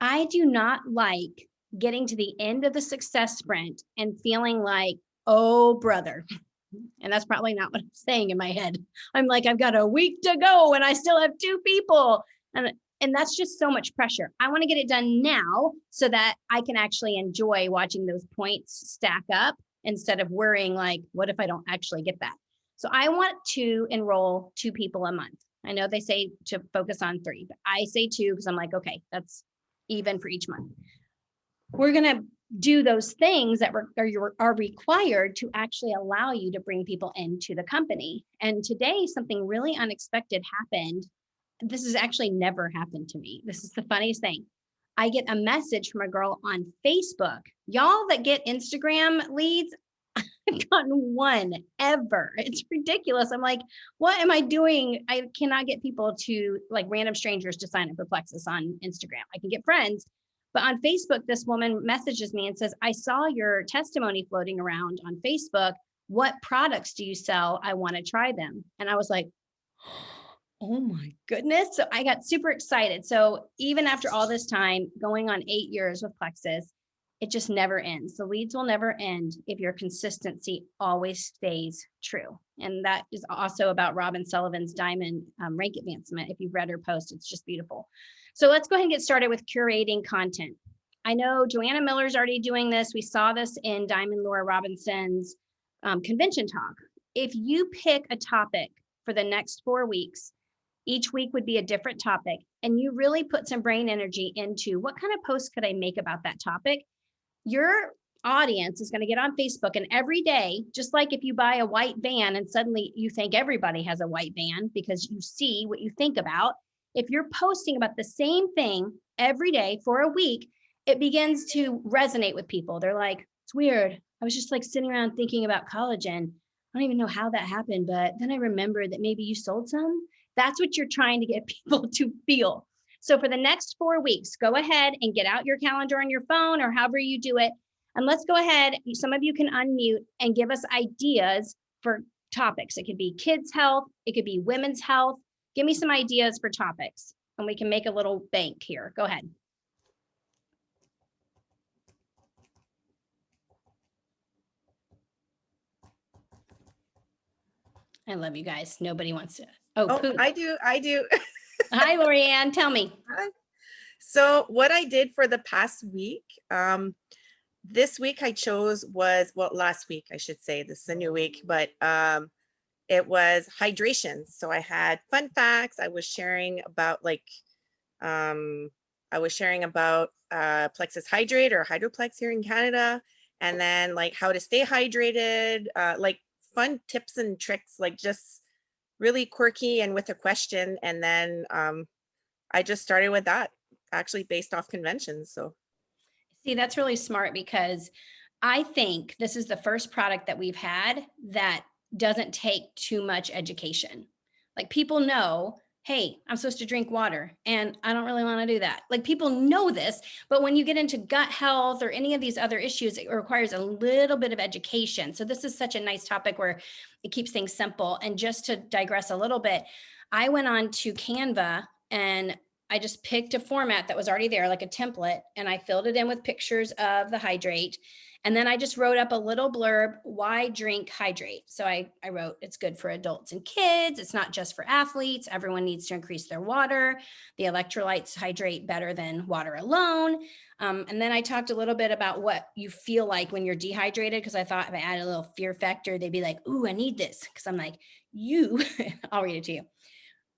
I do not like getting to the end of the success sprint and feeling like, oh, brother. And that's probably not what I'm saying in my head. I'm like, I've got a week to go and I still have two people. And that's just so much pressure. I want to get it done now so that I can actually enjoy watching those points stack up instead of worrying like, what if I don't actually get that? So I want to enroll two people a month. I know they say to focus on three, but I say two because I'm like, okay, that's even for each month. We're going to do those things that are required to actually allow you to bring people into the company. And today, something really unexpected happened. This has actually never happened to me. This is the funniest thing. I get a message from a girl on Facebook. Y'all that get Instagram leads, I've gotten one ever. It's ridiculous. I'm like, what am I doing? I cannot get people to, like, random strangers to sign up for Plexus on Instagram. I can get friends. But on Facebook, this woman messages me and says, I saw your testimony floating around on Facebook. What products do you sell? I want to try them. And I was like, oh my goodness. So I got super excited. So even after all this time, going on 8 years with Plexus, it just never ends. The leads will never end if your consistency always stays true. And that is also about Robin Sullivan's Diamond Rank Advancement. If you've read her post, it's just beautiful. So let's go ahead and get started with curating content. I know Joanna Miller's already doing this. We saw this in Diamond Laura Robinson's convention talk. If you pick a topic for the next 4 weeks, each week would be a different topic, and you really put some brain energy into what kind of post could I make about that topic, your audience is going to get on Facebook, and every day, just like if you buy a white van and suddenly you think everybody has a white van because you see what you think about, if you're posting about the same thing every day for a week, it begins to resonate with people. They're like, it's weird. I was just like sitting around thinking about collagen. I don't even know how that happened, but then I remembered that maybe you sold some. That's what you're trying to get people to feel. So for the next 4 weeks, go ahead and get out your calendar on your phone or however you do it. And let's go ahead. Some of you can unmute and give us ideas for topics. It could be kids' health. It could be women's health. Give me some ideas for topics and we can make a little bank here. Go ahead. I love you guys. Nobody wants to. Oh, I do. Hi, Lorianne. Tell me. Hi. So what I did for the past week, this week I chose was, well, last week, I should say, this is a new week, but it was hydration. So I had fun facts. I was sharing about Plexus Hydrate or Hydroplex here in Canada. And then like how to stay hydrated, like fun tips and tricks, like just really quirky and with a question. And then I just started with that, actually based off conventions. So see, that's really smart because I think this is the first product that we've had that doesn't take too much education. Like people know, hey, I'm supposed to drink water and I don't really want to do that. Like people know this, but when you get into gut health or any of these other issues, it requires a little bit of education. So this is such a nice topic where it keeps things simple. And just to digress a little bit, I went on to Canva and I just picked a format that was already there, like a template, and I filled it in with pictures of the hydrate. And then I just wrote up a little blurb, why drink hydrate? So I wrote, it's good for adults and kids. It's not just for athletes. Everyone needs to increase their water. The electrolytes hydrate better than water alone. And then I talked a little bit about what you feel like when you're dehydrated, because I thought if I added a little fear factor, they'd be like, ooh, I need this. Because I'm like, I'll read it to you.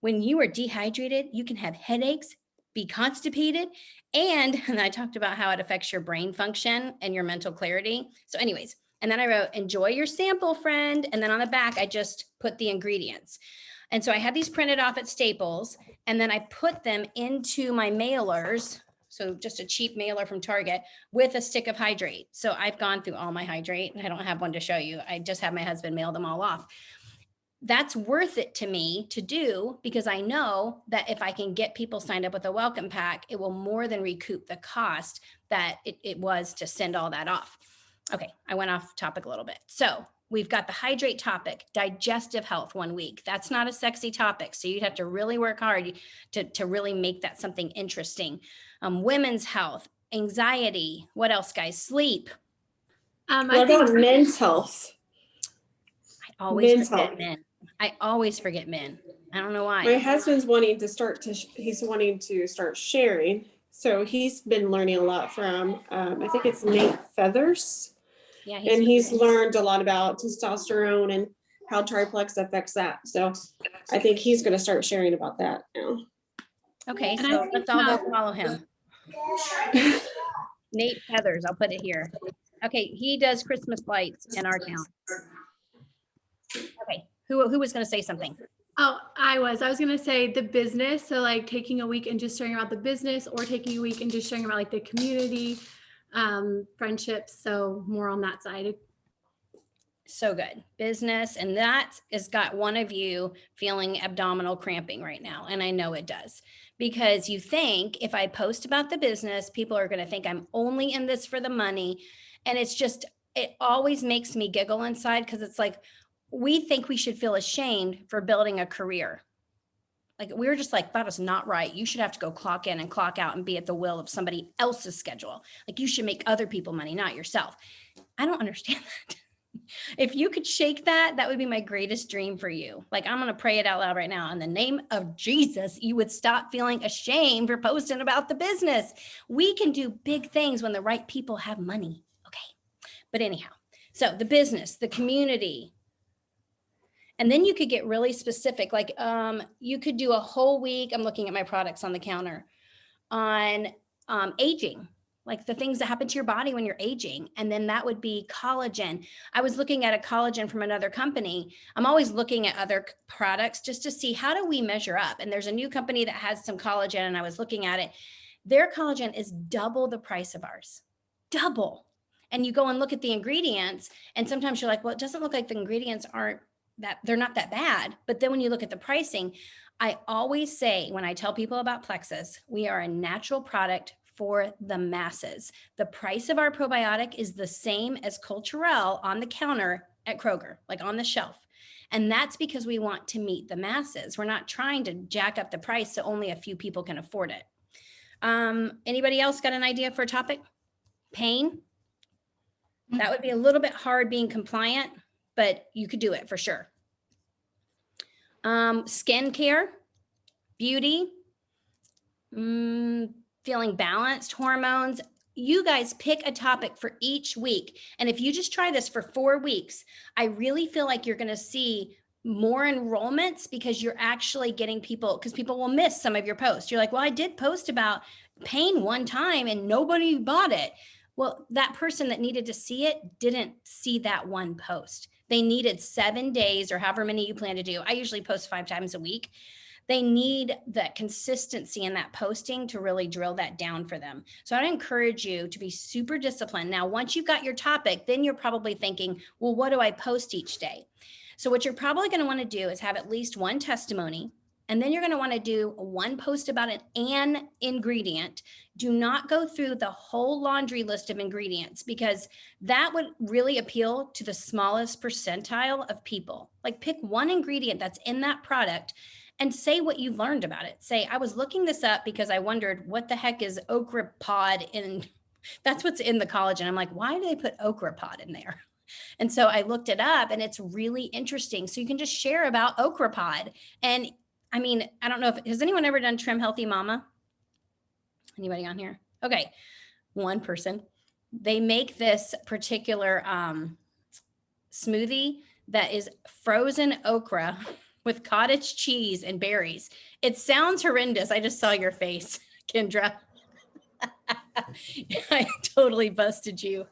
When you are dehydrated, you can have headaches, be constipated, and I talked about how it affects your brain function and your mental clarity. So anyways, and then I wrote, enjoy your sample, friend. And then on the back, I just put the ingredients. And so I had these printed off at Staples, and then I put them into my mailers. So just a cheap mailer from Target with a stick of hydrate. So I've gone through all my hydrate. I don't have one to show you. I just have my husband mail them all off. That's worth it to me to do because I know that if I can get people signed up with a welcome pack, it will more than recoup the cost that it was to send all that off. Okay, I went off topic a little bit. So we've got the hydrate topic, digestive health 1 week. That's not a sexy topic. So you'd have to really work hard to really make that something interesting. Women's health, anxiety. What else, guys? Sleep. What about men's health? I always Men's forget health. men. I always forget men. I don't know why. My husband's wanting to start sharing. So he's been learning a lot from, I think it's Nate Feathers. Yeah, And he's learned a lot about testosterone and how triplex affects that. So I think he's going to start sharing about that now. okay. And So let's all go follow him. Nate Feathers. I'll put it here. Okay, he does Christmas lights in our town. Okay, who was going to say something? Oh, I was going to say the business. So like taking a week and just sharing about the business, or taking a week and just sharing about like the community, friendships. So more on that side. So good. Business. And that has got one of you feeling abdominal cramping right now. And I know it does, because you think if I post about the business, people are going to think I'm only in this for the money. And it's just, it always makes me giggle inside, because it's like, we think we should feel ashamed for building a career. Like, we're just like, that is not right. You should have to go clock in and clock out and be at the will of somebody else's schedule. Like, you should make other people money, not yourself. I don't understand that. If you could shake that, that would be my greatest dream for you. Like, I'm going to pray it out loud right now. In the name of Jesus, you would stop feeling ashamed for posting about the business. We can do big things when the right people have money. Okay. But anyhow, so the business, the community. And then you could get really specific. Like, you could do a whole week. I'm looking at my products on the counter on aging, like the things that happen to your body when you're aging. And then that would be collagen. I was looking at a collagen from another company. I'm always looking at other products just to see, how do we measure up? And there's a new company that has some collagen, and I was looking at it. Their collagen is double the price of ours, double. And you go and look at the ingredients, and sometimes you're like, well, it doesn't look like the ingredients aren't that, they're not that bad. But then when you look at the pricing, I always say, when I tell people about Plexus, we are a natural product for the masses. The price of our probiotic is the same as Culturelle on the counter at Kroger, like on the shelf. And that's because we want to meet the masses. We're not trying to jack up the price so only a few people can afford it. Anybody else got an idea for a topic? Pain? That would be a little bit hard being compliant, but you could do it for sure. Skincare, beauty, feeling balanced, hormones. You guys pick a topic for each week. And if you just try this for 4 weeks, I really feel like you're going to see more enrollments, because you're actually getting people, because people will miss some of your posts. You're like, well, I did post about pain one time and nobody bought it. Well, that person that needed to see it didn't see that one post. They needed 7 days, or however many you plan to do. I usually post 5 times a week. They need that consistency in that posting to really drill that down for them. So I'd encourage you to be super disciplined. Now, once you've got your topic, then you're probably thinking, well, what do I post each day? So what you're probably going to want to do is have at least one testimony. And then you're going to want to do one post about an ingredient. Do not go through the whole laundry list of ingredients, because that would really appeal to the smallest percentile of people. Like, pick one ingredient that's in that product and say what you've learned about it. Say, I was looking this up because I wondered what the heck is okra pod in. That's what's in the collagen. I'm like, why do they put okra pod in there? And so I looked it up, and it's really interesting. So you can just share about okra pod. And I mean, I don't know if, has anyone ever done Trim Healthy Mama? Anybody on here? Okay. One person. They make this particular smoothie that is frozen okra with cottage cheese and berries. It sounds horrendous. I just saw your face, Kendra. I totally busted you.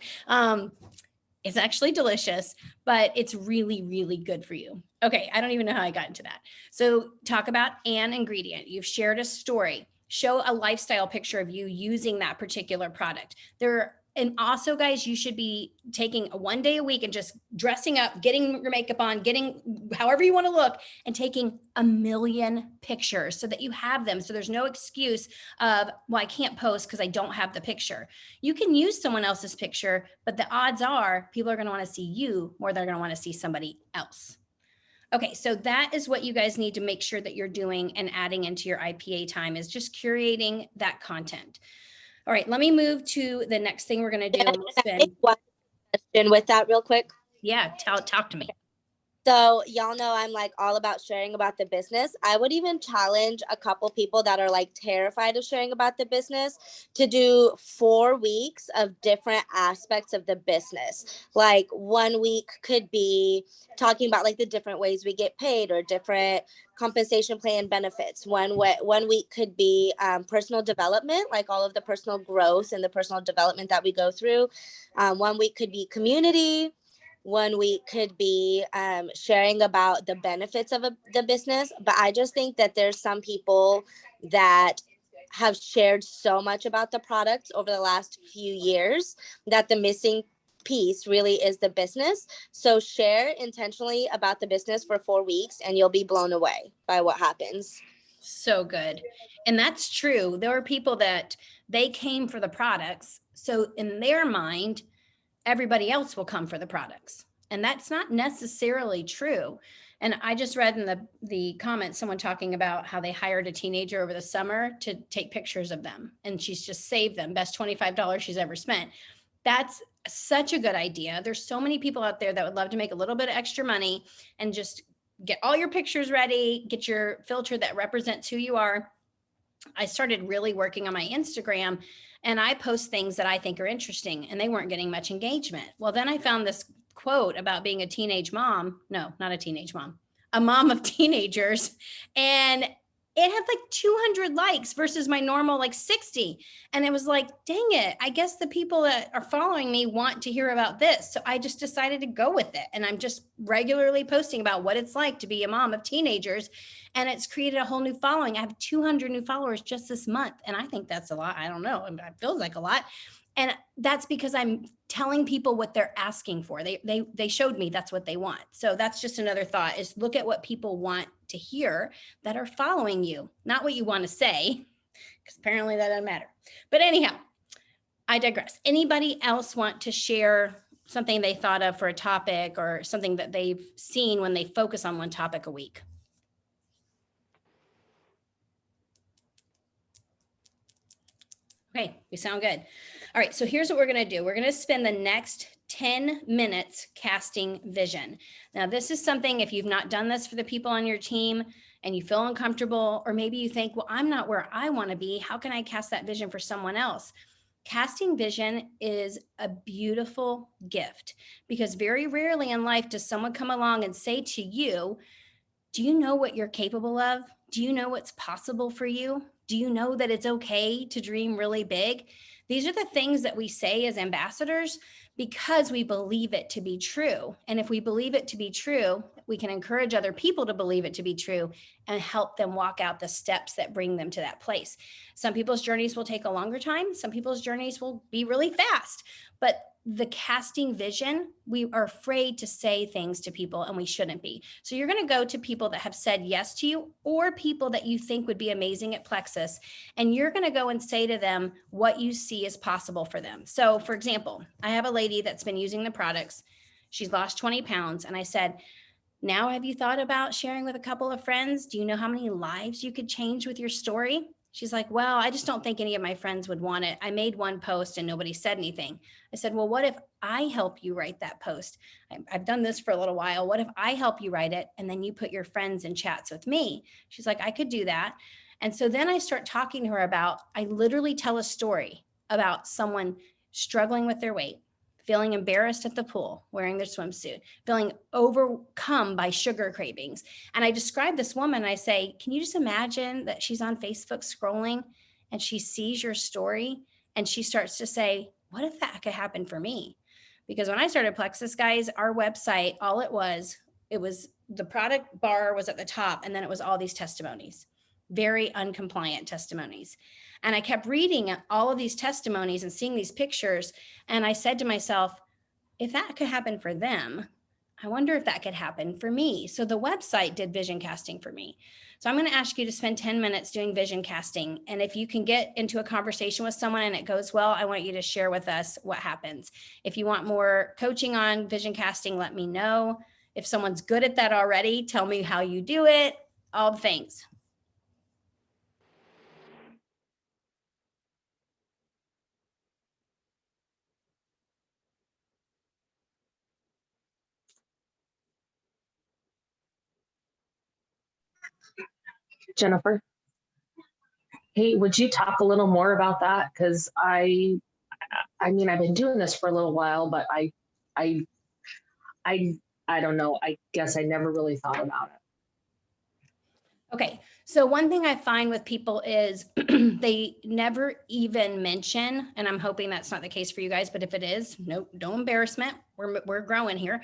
It's actually delicious, but it's really, really good for you. Okay, I don't even know how I got into that. So talk about an ingredient. You've shared a story. Show a lifestyle picture of you using that particular product. And also, guys, you should be taking a 1 day a week and just dressing up, getting your makeup on, getting however you want to look, and taking 1,000,000 pictures so that you have them. So there's no excuse of, well, I can't post because I don't have the picture. You can use someone else's picture, but the odds are people are going to want to see you more than they're going to want to see somebody else. Okay, so that is what you guys need to make sure that you're doing and adding into your IPA time, is just curating that content. All right, let me move to the next thing we're going to do. Can I make one question with that real quick? Yeah, talk to me. So y'all know I'm like all about sharing about the business. I would even challenge a couple people that are like terrified of sharing about the business to do 4 weeks of different aspects of the business. Like 1 week could be talking about like the different ways we get paid or different compensation plan benefits. One week could be personal development, like all of the personal growth and the personal development that we go through. 1 week could be community. 1 week could be sharing about the benefits of the business. But I just think that there's some people that have shared so much about the products over the last few years that the missing piece really is the business. So share intentionally about the business for 4 weeks and you'll be blown away by what happens. So good. And that's true. There are people that they came for the products. So in their mind, everybody else will come for the products. And that's not necessarily true. And I just read in the comments someone talking about how they hired a teenager over the summer to take pictures of them. And she's just saved them. Best $25 she's ever spent. That's such a good idea. There's so many people out there that would love to make a little bit of extra money and just get all your pictures ready, get your filter that represents who you are. I started really working on my Instagram and I post things that I think are interesting and they weren't getting much engagement. Well, then I found this quote about being a teenage mom. No, not a teenage mom, a mom of teenagers. And it had like 200 likes versus my normal like 60. And it was like, dang it, I guess the people that are following me want to hear about this. So I just decided to go with it. And I'm just regularly posting about what it's like to be a mom of teenagers. And it's created a whole new following. I have 200 new followers just this month. And I think that's a lot. I don't know. It feels like a lot. And that's because I'm telling people what they're asking for. They showed me that's what they want. So that's just another thought, is look at what people want to hear that are following you, not what you want to say, because apparently that doesn't matter. But anyhow, I digress. Anybody else want to share something they thought of for a topic or something that they've seen when they focus on one topic a week? Okay, we sound good. All right, so here's what we're going to do. We're going to spend the next 10 minutes casting vision. Now, this is something, if you've not done this for the people on your team and you feel uncomfortable, or maybe you think, well, I'm not where I want to be. How can I cast that vision for someone else? Casting vision is a beautiful gift, because very rarely in life does someone come along and say to you, do you know what you're capable of? Do you know what's possible for you? Do you know that it's okay to dream really big? These are the things that we say as ambassadors because we believe it to be true. And if we believe it to be true, we can encourage other people to believe it to be true and help them walk out the steps that bring them to that place. Some people's journeys will take a longer time. Some people's journeys will be really fast. But the casting vision, we are afraid to say things to people and we shouldn't be. So you're going to go to people that have said yes to you, or people that you think would be amazing at Plexus, and you're going to go and say to them what you see is possible for them. So for example, I have a lady that's been using the products. She's lost 20 pounds. And I said, now have you thought about sharing with a couple of friends? Do you know how many lives you could change with your story? She's like, well, I just don't think any of my friends would want it. I made one post and nobody said anything. I said, well, what if I help you write that post? I've done this for a little while. What if I help you write it and then you put your friends in chats with me? She's like, I could do that. And so then I start talking to her about, I literally tell a story about someone struggling with their weight, feeling embarrassed at the pool, wearing their swimsuit, feeling overcome by sugar cravings. And I describe this woman, I say, can you just imagine that she's on Facebook scrolling and she sees your story and she starts to say, what if that could happen for me? Because when I started Plexus, guys, our website, all it was the product bar was at the top, and then it was all these testimonies. very uncompliant testimonies. And I kept reading all of these testimonies and seeing these pictures. And I said to myself, if that could happen for them, I wonder if that could happen for me. So the website did vision casting for me. So I'm going to ask you to spend 10 minutes doing vision casting. And if you can get into a conversation with someone and it goes well, I want you to share with us what happens. If you want more coaching on vision casting, let me know. If someone's good at that already, tell me how you do it, all the things. Jennifer, hey, would you talk a little more about that? Because I mean, I've been doing this for a little while, but I, I don't know. I guess I never really thought about it. Okay, so one thing I find with people is they never even mention, and I'm hoping that's not the case for you guys, but if it is, no embarrassment. We're growing here.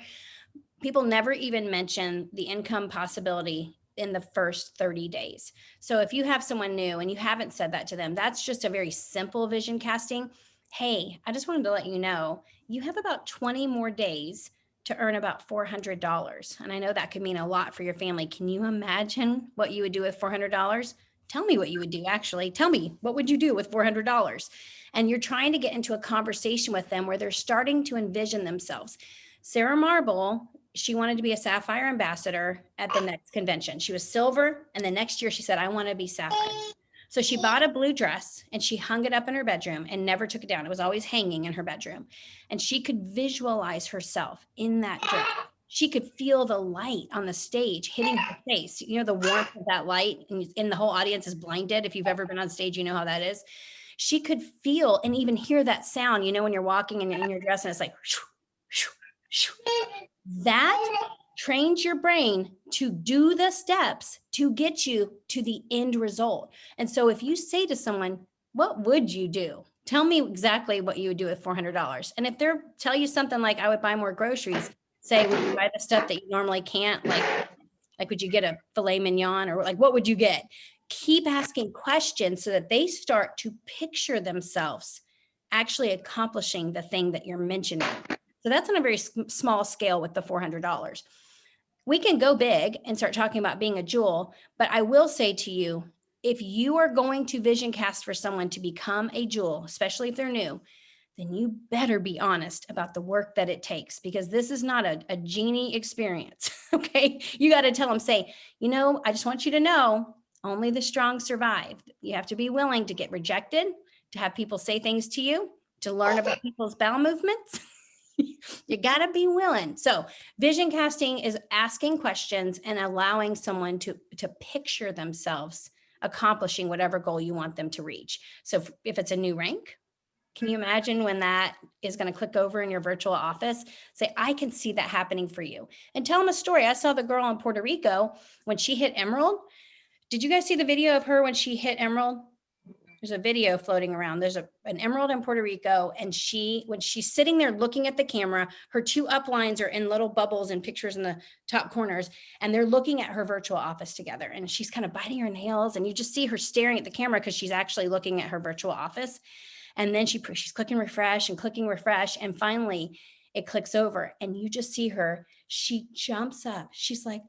People never even mention the income possibility in the first 30 days. So if you have someone new and you haven't said that to them, that's just a very simple vision casting. Hey, I just wanted to let you know, you have about 20 more days to earn about $400. And I know that could mean a lot for your family. Can you imagine what you would do with $400? Tell me what you would do, actually. Tell me, what would you do with $400? And you're trying to get into a conversation with them where they're starting to envision themselves. Sarah Marble, she wanted to be a Sapphire ambassador at the next convention. She was silver. And the next year she said, I want to be Sapphire. So she bought a blue dress and she hung it up in her bedroom and never took it down. It was always hanging in her bedroom. And she could visualize herself in that dress. She could feel the light on the stage hitting her face. You know, the warmth of that light, and the whole audience is blinded. If you've ever been on stage, you know how that is. She could feel and even hear that sound, you know, when you're walking in your dress and it's like, shoo, shoo, shoo. That trains your brain to do the steps to get you to the end result. And so if you say to someone, what would you do? Tell me exactly what you would do with $400. And if they're tell you something like, I would buy more groceries, say, would you buy the stuff that you normally can't? Like would you get a filet mignon, or like, what would you get? Keep asking questions so that they start to picture themselves actually accomplishing the thing that you're mentioning. So that's on a very small scale with the $400. We can go big and start talking about being a jewel, but I will say to you, if you are going to vision cast for someone to become a jewel, especially if they're new, then you better be honest about the work that it takes, because this is not a genie experience. Okay. You got to tell them, say, you know, I just want you to know only the strong survive. You have to be willing to get rejected, to have people say things to you, to learn about people's bowel movements. You got to be willing. So vision casting is asking questions and allowing someone to picture themselves accomplishing whatever goal you want them to reach. So if it's a new rank, can you imagine when that is going to click over in your virtual office? Say, I can see that happening for you. And tell them a story. I saw the girl in Puerto Rico when she hit Emerald. Did you guys see the video of her when she hit Emerald? There's a video floating around. There's an emerald in Puerto Rico. And when she's sitting there looking at the camera, her two uplines are in little bubbles and pictures in the top corners. And they're looking at her virtual office together. And she's kind of biting her nails. And you just see her staring at the camera because she's actually looking at her virtual office. And then she's clicking refresh. And finally it clicks over and you just see her, she jumps up. She's like,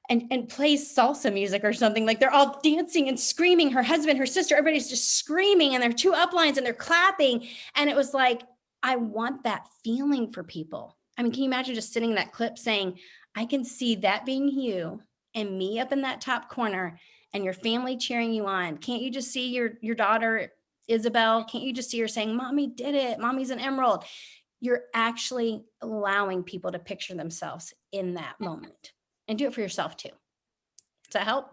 and plays salsa music or something. Like they're all dancing and screaming. Her husband, her sister, everybody's just screaming, and they're two uplines and they're clapping. And it was like, I want that feeling for people. I mean, can you imagine just sitting in that clip saying, I can see that being you and me up in that top corner and your family cheering you on. Can't you just see your daughter, Isabel? Can't you just see her saying, Mommy did it. Mommy's an emerald. You're actually allowing people to picture themselves in that moment. And do it for yourself too. Does that help?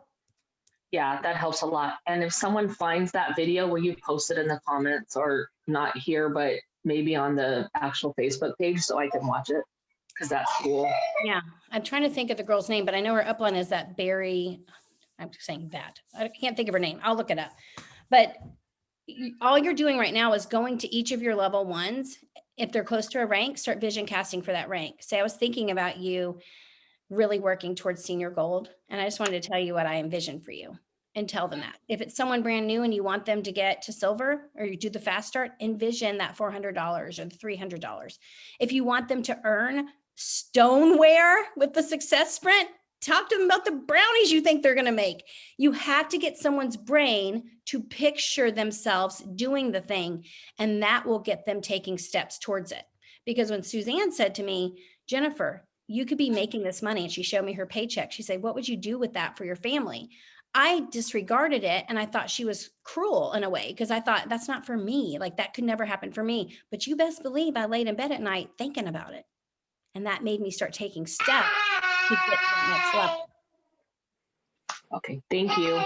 Yeah, that helps a lot. And if someone finds that video, will you post it in the comments, or not here, but maybe on the actual Facebook page so I can watch it? Because that's cool. Yeah, I'm trying to think of the girl's name, but I know her upline is that Barry. I'm just saying that. I can't think of her name. I'll look it up. But all you're doing right now is going to each of your level ones. If they're close to a rank, start vision casting for that rank. Say, I was thinking about you really working towards senior gold. And I just wanted to tell you what I envision for you. and tell them that. If it's someone brand new and you want them to get to silver or you do the fast start, envision that $400 or the $300. If you want them to earn stoneware with the success sprint, talk to them about the brownies you think they're going to make. You have to get someone's brain to picture themselves doing the thing, and that will get them taking steps towards it. Because when Suzanne said to me, Jennifer, you could be making this money, and she showed me her paycheck, she said, what would you do with that for your family? I disregarded it, and I thought she was cruel in a way, because I thought that's not for me. Like, that could never happen for me. But you best believe I laid in bed at night thinking about it. And that made me start taking steps to get to that next level. Okay, thank you.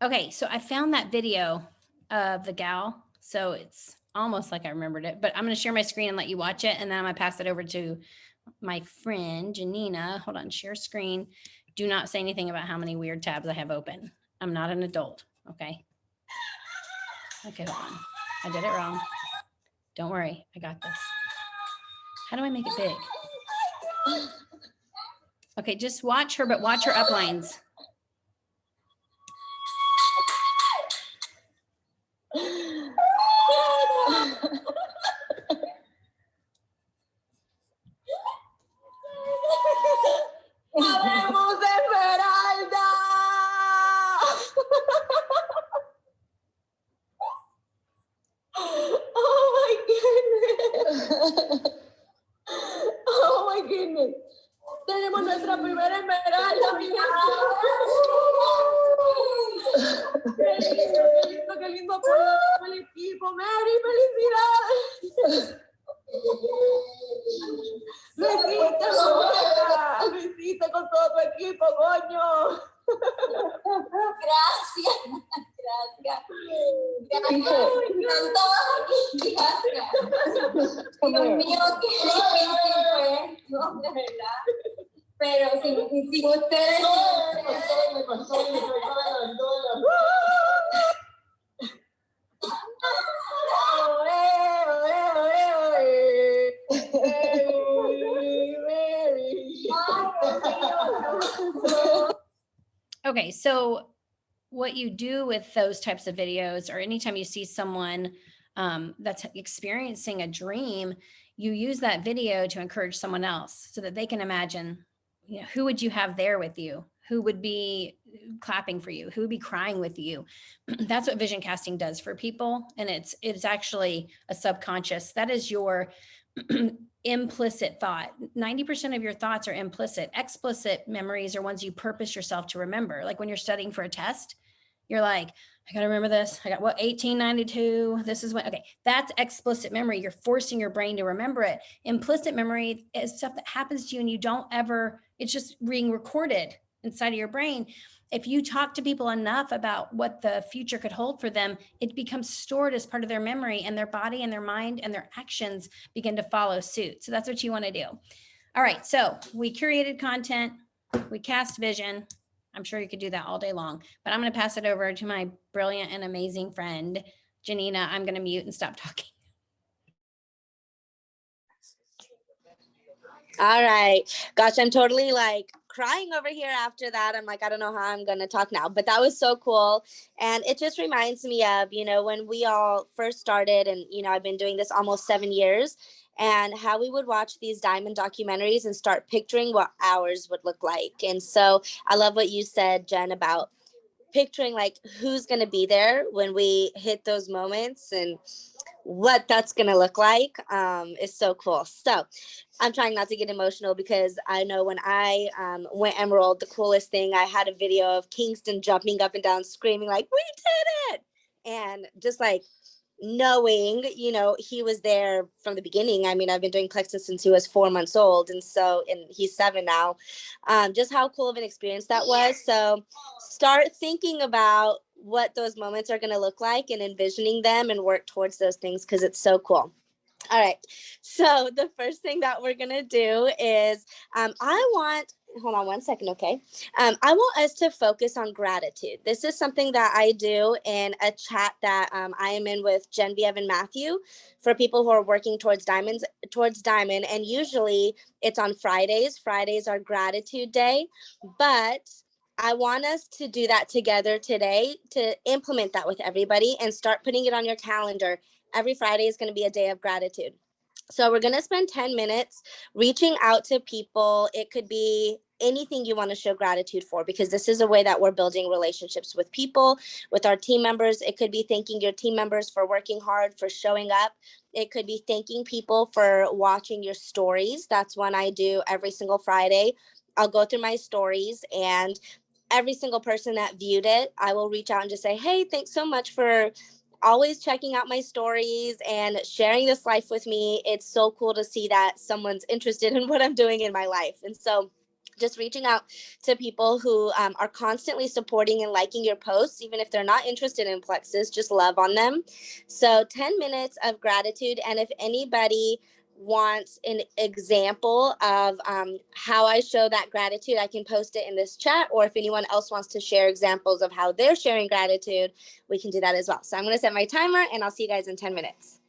Okay, so I found that video of the gal. So it's almost like I remembered it, but I'm going to share my screen and let you watch it. And then I'm going to pass it over to my friend, Gianina. Hold on, share screen. Do not say anything about how many weird tabs I have open. I'm not an adult, okay? Okay, hold on. I did it wrong. Don't worry, I got this. How do I make it big? Okay, just watch her, but watch her uplines. ¡Habemos Esmeralda! Oh my goodness. Oh my goodness. Tenemos nuestra primera Esmeralda, mi gente. Qué lindo apoyo con el equipo. Mary, felicidades. Luisita con todo tu equipo, coño. Gracias, gracias. Están todos aquí, gracias. Dios mío, qué difícil fue esto, de verdad. Pero sin ustedes. Okay, so what you do with those types of videos, or anytime you see someone that's experiencing a dream, you use that video to encourage someone else so that they can imagine, you know, who would you have there with you? Who would be clapping for you? Who would be crying with you? That's what vision casting does for people. And it's actually a subconscious. That is your implicit thought. 90% of your thoughts are implicit. Explicit memories are ones you purpose yourself to remember. Like when you're studying for a test, you're like, I got to remember this. I got what, 1892. This is what, okay. That's explicit memory. You're forcing your brain to remember it. Implicit memory is stuff that happens to you and you don't ever, it's just being recorded inside of your brain. If you talk to people enough about what the future could hold for them, it becomes stored as part of their memory, and their body and their mind and their actions begin to follow suit. So that's what you want to do. All right. So we curated content, we cast vision. I'm sure you could do that all day long, but I'm going to pass it over to my brilliant and amazing friend, Gianina. I'm going to mute and stop talking. All right. Gosh, I'm totally like crying over here after that. I'm like, I don't know how I'm going to talk now, but that was so cool. And it just reminds me of, you know, when we all first started, and, you know, I've been doing this almost 7 years, and how we would watch these diamond documentaries and start picturing what ours would look like. And so I love what you said, Jen, about picturing like who's going to be there when we hit those moments and what that's going to look like is so cool. So I'm trying not to get emotional because I know when I went Emerald, the coolest thing, I had a video of Kingston jumping up and down, screaming like, we did it. And just like knowing, you know, he was there from the beginning. I mean, I've been doing Plexus since he was 4 months old. And so, and he's 7 now. Just how cool of an experience that was. So start thinking about what those moments are going to look like and envisioning them and work towards those things because it's so cool. All right. So the first thing that we're going to do is hold on one second. Okay. I want us to focus on gratitude. This is something that I do in a chat that I am in with Genevieve and Matthew for people who are working towards Diamond. And usually it's on Fridays. Fridays are gratitude day, but I want us to do that together today to implement that with everybody and start putting it on your calendar. Every Friday is going to be a day of gratitude. So we're going to spend 10 minutes reaching out to people. It could be anything you want to show gratitude for, because this is a way that we're building relationships with people, with our team members. It could be thanking your team members for working hard, for showing up. It could be thanking people for watching your stories. That's one I do every single Friday. I'll go through my stories, and every single person that viewed it, I will reach out and just say, hey, thanks so much for always checking out my stories and sharing this life with me. It's so cool to see that someone's interested in what I'm doing in my life. And so just reaching out to people who are constantly supporting and liking your posts, even if they're not interested in Plexus, just love on them. So 10 minutes of gratitude. And if anybody wants an example of how I show that gratitude, I can post it in this chat. Or if anyone else wants to share examples of how they're sharing gratitude, we can do that as well. So I'm going to set my timer and I'll see you guys in 10 minutes.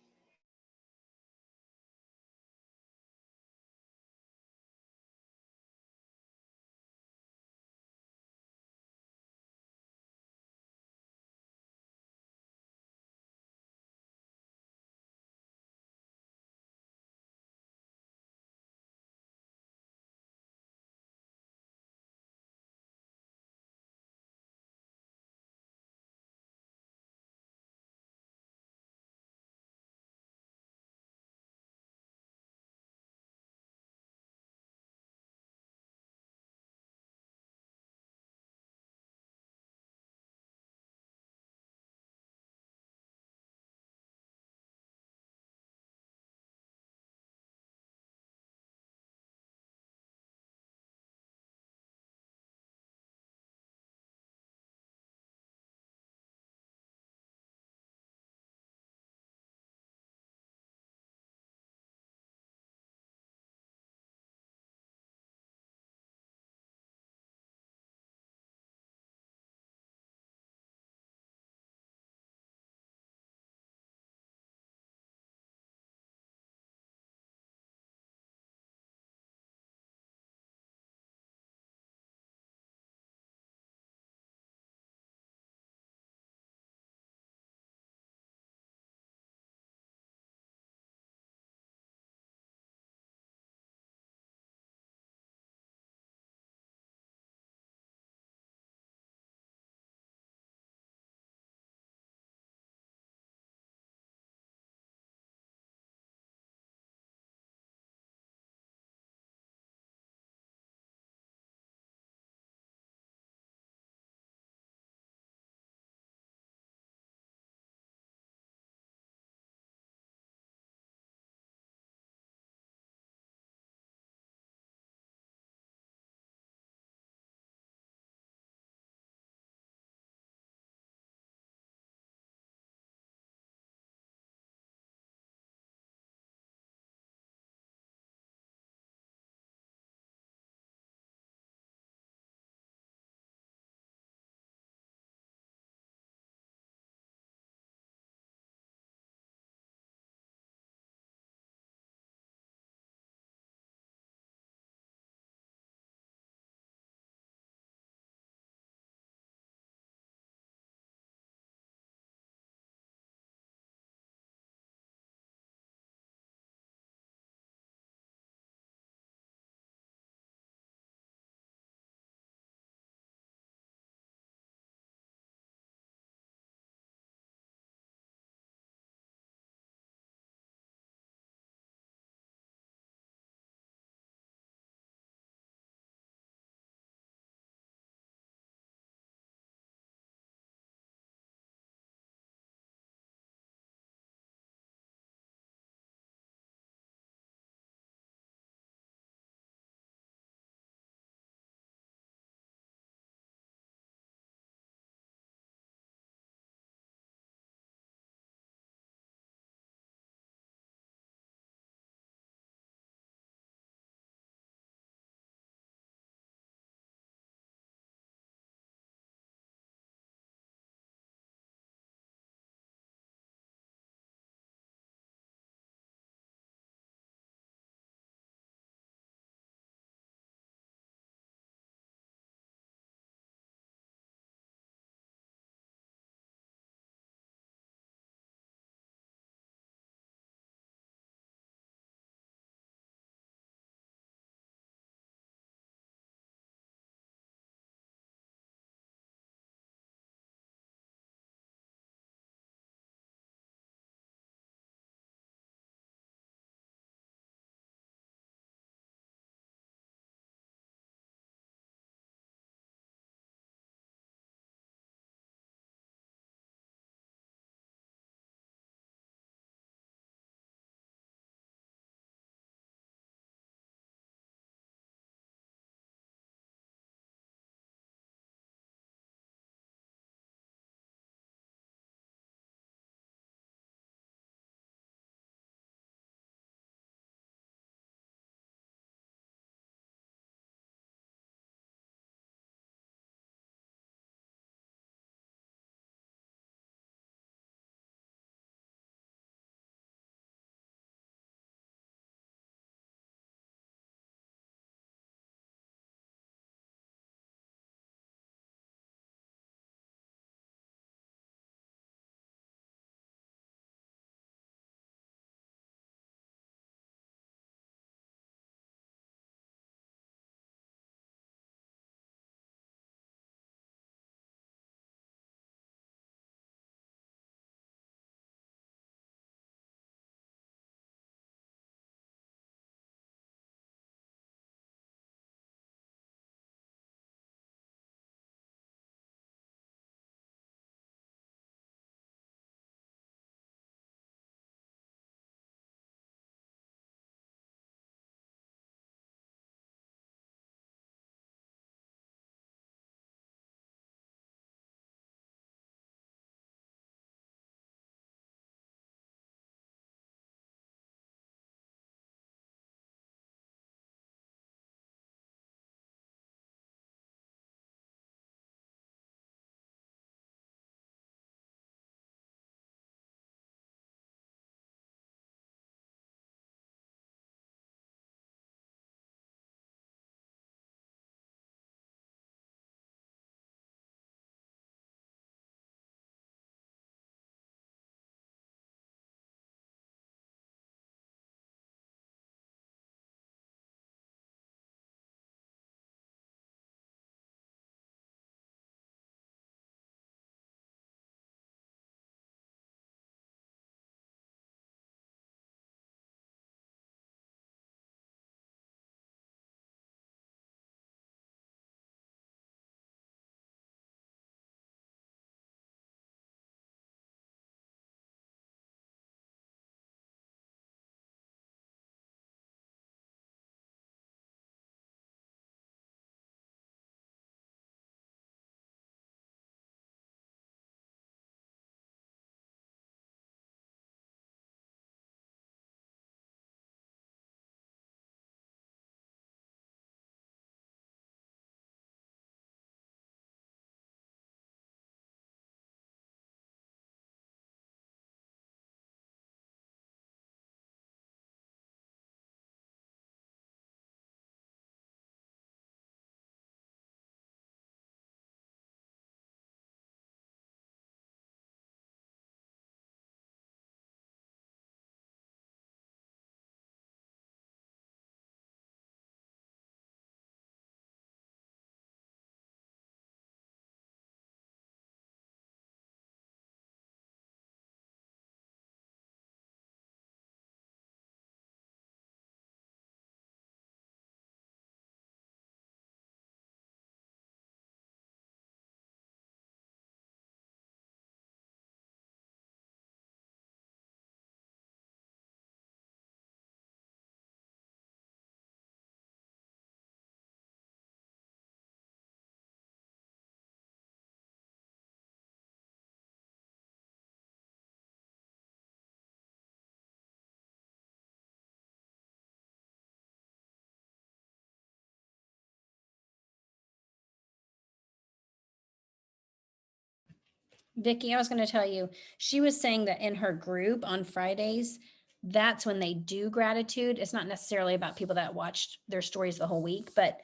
Vicky, I was going to tell you, she was saying that in her group on Fridays, that's when they do gratitude. It's not necessarily about people that watched their stories the whole week, but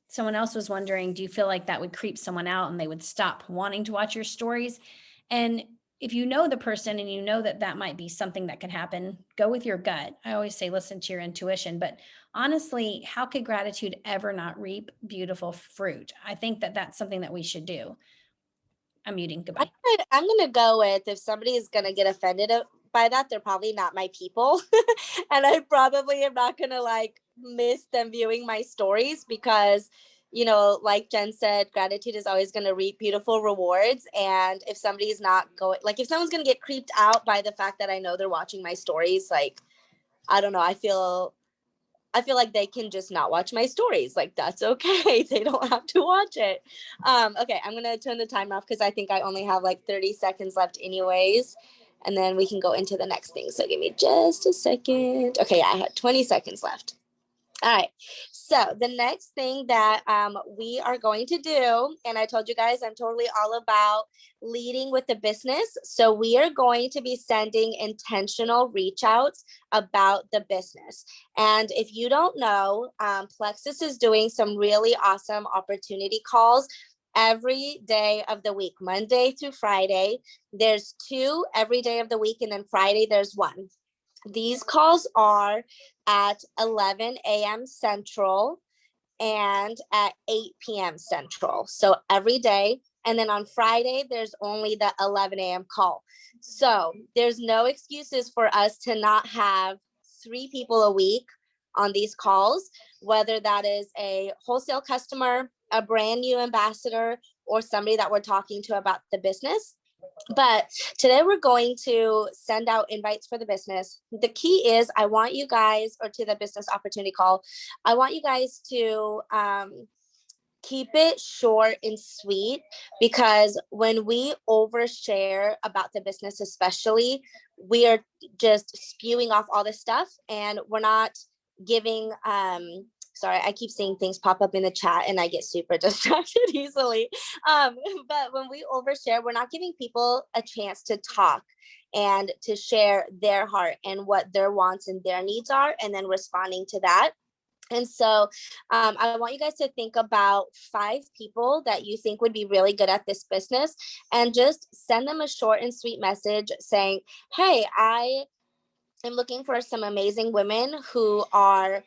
someone else was wondering, do you feel like that would creep someone out and they would stop wanting to watch your stories? And if you know the person and you know that that might be something that can happen, go with your gut. I always say, listen to your intuition, but honestly, how could gratitude ever not reap beautiful fruit? I think that that's something that we should do. I'm muting. Goodbye. I'm gonna go with, if somebody is gonna get offended by that, they're probably not my people. And I probably am not gonna like miss them viewing my stories, because like Jen said, gratitude is always gonna reap beautiful rewards. And if somebody's not going, like if someone's gonna get creeped out by the fact that I know they're watching my stories, like I don't know, I feel like they can just not watch my stories. Like, that's okay. They don't have to watch it. Okay, I'm going to turn the timer off because I think I only have like 30 seconds left anyways. And then we can go into the next thing. So give me just a second. Okay, I had 20 seconds left. All right. So the next thing that we are going to do, and I told you guys I'm totally all about leading with the business. So we are going to be sending intentional reach outs about the business. And if you don't know, Plexus is doing some really awesome opportunity calls every day of the week, Monday through Friday. There's 2 every day of the week, and then Friday there's 1. These calls are at 11 a.m. Central and at 8 p.m. Central. So every day. And then on Friday, there's only the 11 a.m. call. So there's no excuses for us to not have 3 people a week on these calls, whether that is a wholesale customer, a brand new ambassador, or somebody that we're talking to about the business. But today we're going to send out invites for the business. The key is I want you guys, or to the business opportunity call, I want you guys to keep it short and sweet, because when we overshare about the business, especially, we are just spewing off all this stuff and we're not giving sorry, I keep seeing things pop up in the chat and I get super distracted easily. But when we overshare, we're not giving people a chance to talk and to share their heart and what their wants and their needs are, and then responding to that. And so I want you guys to think about 5 people that you think would be really good at this business, and just send them a short and sweet message saying, hey, I am looking for some amazing women who are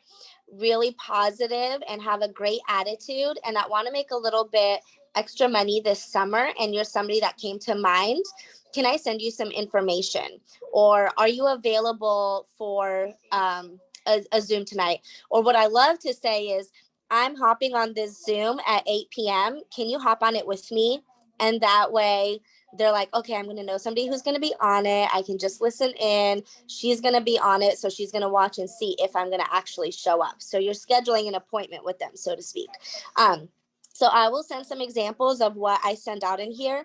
really positive and have a great attitude, and I want to make a little bit extra money this summer, and you're somebody that came to mind. Can I send you some information? Or are you available for a Zoom tonight? Or what I love to say is, I'm hopping on this Zoom at 8 p.m. Can you hop on it with me? And that way they're like, okay, I'm going to know somebody who's going to be on it. I can just listen in. She's going to be on it. So she's going to watch and see if I'm going to actually show up. So you're scheduling an appointment with them, so to speak. So I will send some examples of what I send out in here,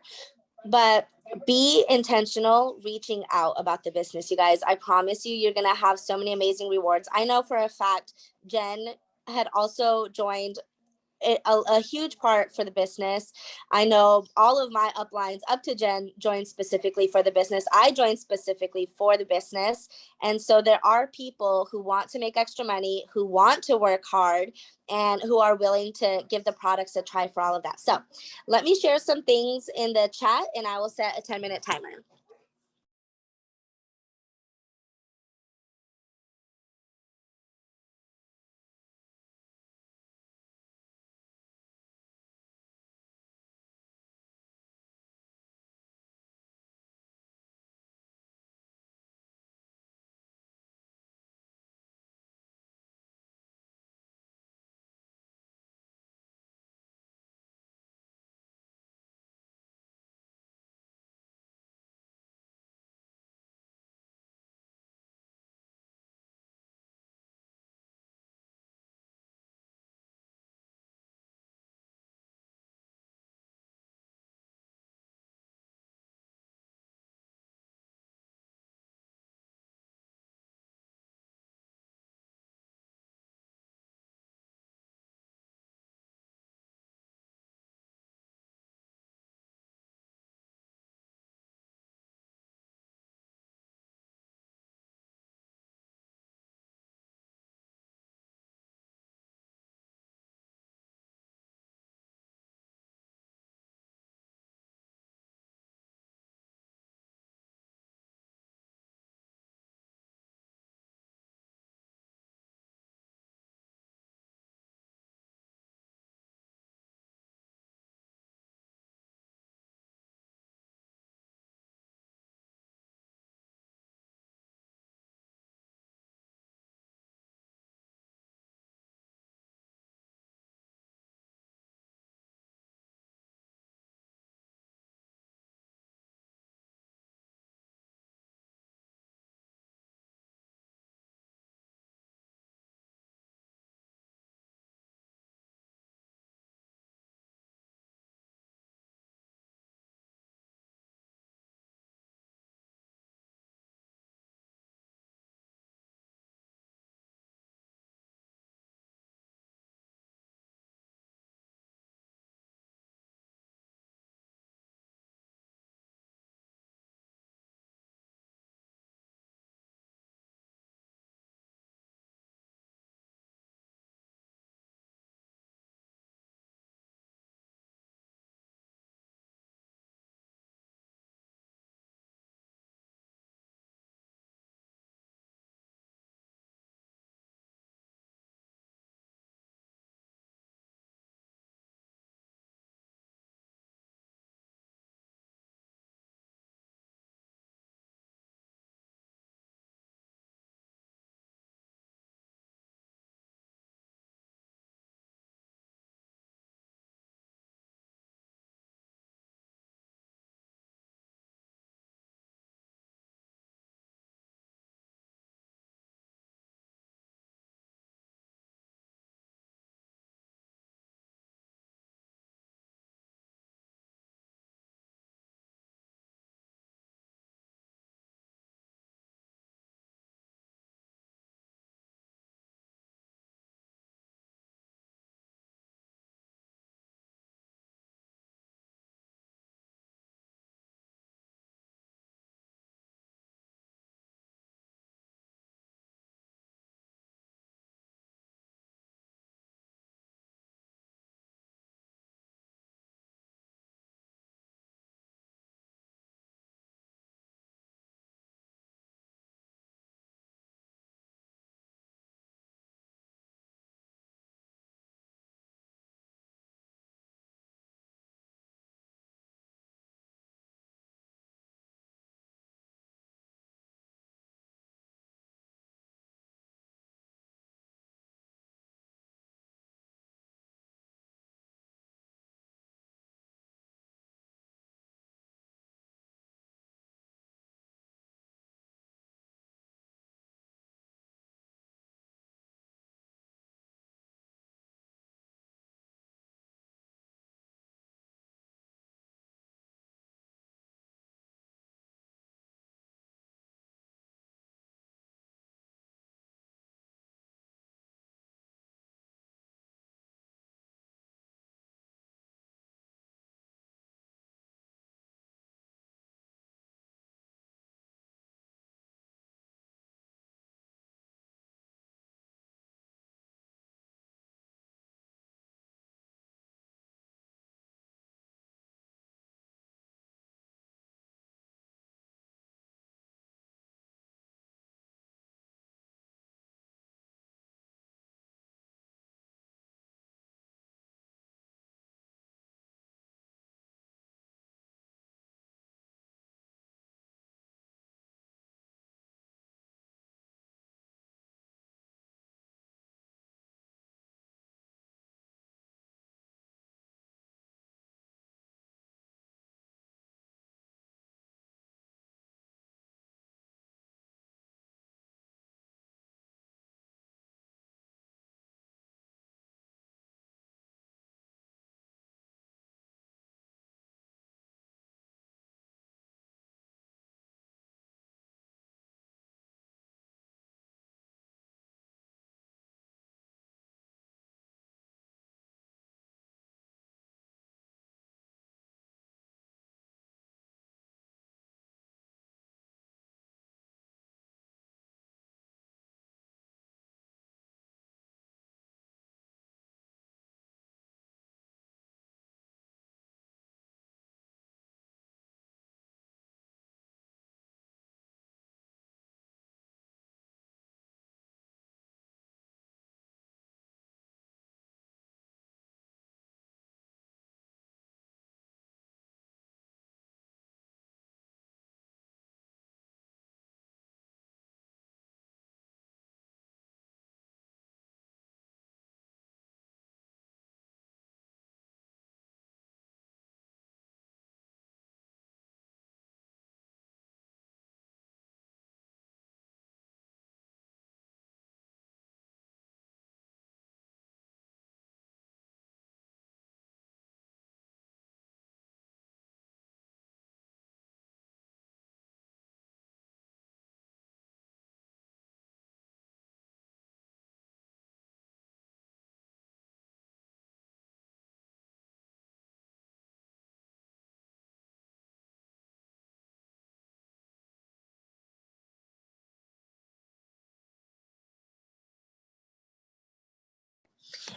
but be intentional reaching out about the business, you guys. I promise you, you're going to have so many amazing rewards. I know for a fact, Jen had also joined a huge part for the business. I know all of my uplines up to Jen joined specifically for the business. I joined specifically for the business. And so there are people who want to make extra money, who want to work hard, and who are willing to give the products a try for all of that. So let me share some things in the chat and I will set a 10-minute timer.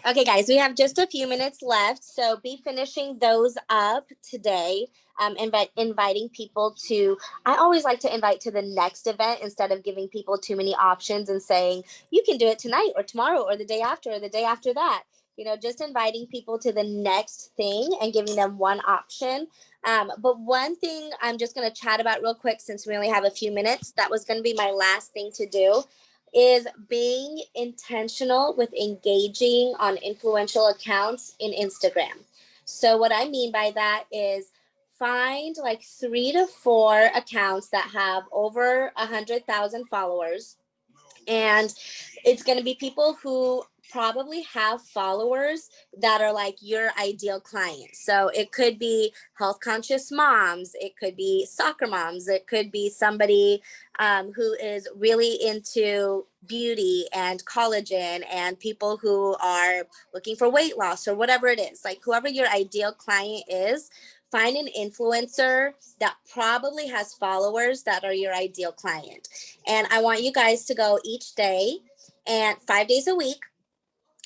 Okay, guys, we have just a few minutes left, so be finishing those up today. Inviting people to, I always like to invite to the next event instead of giving people too many options and saying, you can do it tonight or tomorrow or the day after that. You know, just inviting people to the next thing and giving them one option. But one thing I'm just going to chat about real quick since we only have a few minutes, that was going to be my last thing to do, is being intentional with engaging on influential accounts in Instagram. So what I mean by that is find like 3 to 4 accounts that have over 100,000 followers, and it's going to be people who probably have followers that are like your ideal client. So it could be health conscious moms, it could be soccer moms, it could be somebody who is really into beauty and collagen, and people who are looking for weight loss or whatever it is. Like whoever your ideal client is, find an influencer that probably has followers that are your ideal client. And I want you guys to go each day and 5 days a week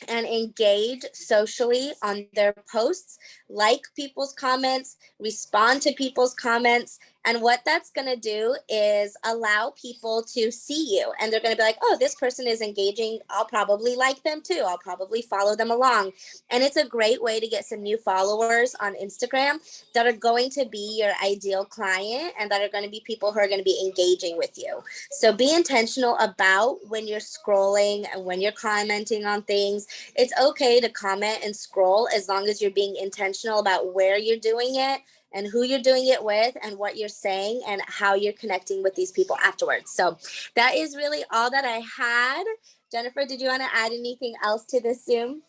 and engage socially on their posts, like people's comments, respond to people's comments. And what that's going to do is allow people to see you. And they're going to be like, oh, this person is engaging. I'll probably like them too. I'll probably follow them along. And it's a great way to get some new followers on Instagram that are going to be your ideal client and that are going to be people who are going to be engaging with you. So be intentional about when you're scrolling and when you're commenting on things. It's okay to comment and scroll as long as you're being intentional about where you're doing it and who you're doing it with and what you're saying and how you're connecting with these people afterwards. So that is really all that I had. Jennifer, did you want to add anything else to this Zoom?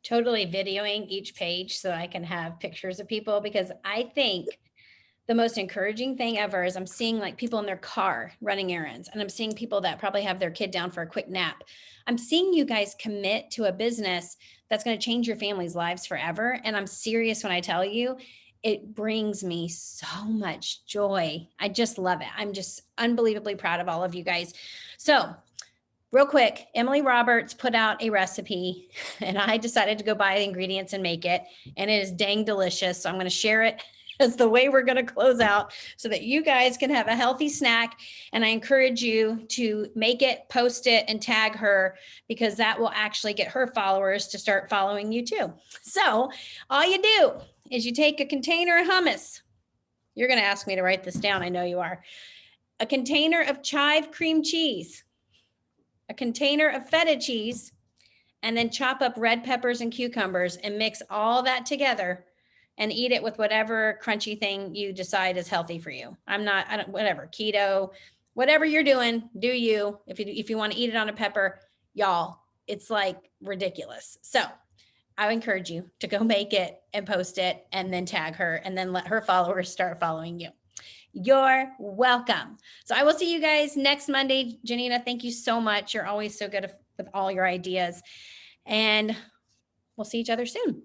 Totally videoing each page so I can have pictures of people, because I think the most encouraging thing ever is I'm seeing like people in their car running errands, and I'm seeing people that probably have their kid down for a quick nap. I'm seeing you guys commit to a business that's going to change your family's lives forever. And I'm serious when I tell you, it brings me so much joy. I just love it. I'm just unbelievably proud of all of you guys. So real quick, Emily Roberts put out a recipe and I decided to go buy the ingredients and make it. And it is dang delicious. So I'm going to share it as the way we're going to close out so that you guys can have a healthy snack. And I encourage you to make it, post it, and tag her, because that will actually get her followers to start following you too. So all you do is you take a container of hummus. You're going to ask me to write this down. I know you are. A container of chive cream cheese, a container of feta cheese, and then chop up red peppers and cucumbers and mix all that together and eat it with whatever crunchy thing you decide is healthy for you. Whatever, keto, whatever you're doing, do you. If you want to eat it on a pepper, y'all, it's like ridiculous. So I encourage you to go make it and post it and then tag her and then let her followers start following you. You're welcome. So I will see you guys next Monday. Gianina, thank you so much. You're always so good with all your ideas. And we'll see each other soon.